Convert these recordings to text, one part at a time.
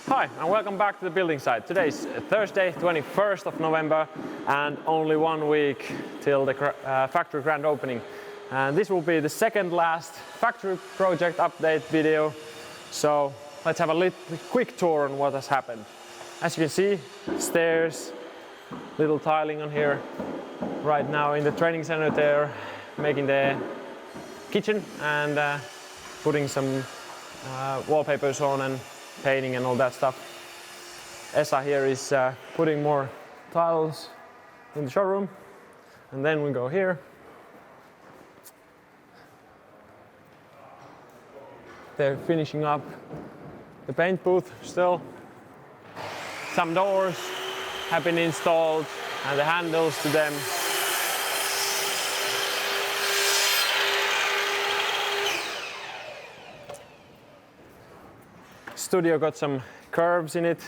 Hi and welcome back to the building site. Today is Thursday, 21st of November and only 1 week till the factory grand opening. And this will be the second last factory project update video. So let's have a quick tour on what has happened. As you can see, stairs, little tiling on here. Right now in the training center they're making the kitchen and putting some wallpapers on and painting and all that stuff. Esa here is putting more tiles in the showroom, and then we go here. They're finishing up the paint booth still. Some doors have been installed and the handles to them. Studio got some curves in it,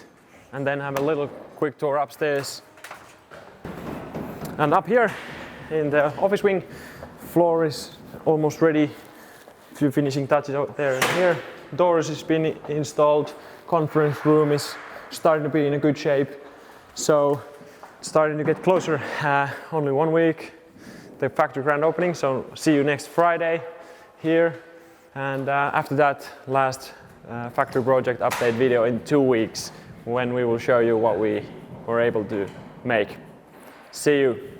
and then have a little quick tour upstairs. And up here in the office wing, floor is almost ready. A few finishing touches out there and here. Doors has been installed. Conference room is starting to be in a good shape. So starting to get closer. Only 1 week. The factory grand opening. So see you next Friday here. And after that, last factory project update video in 2 weeks when we will show you what we were able to make. See you.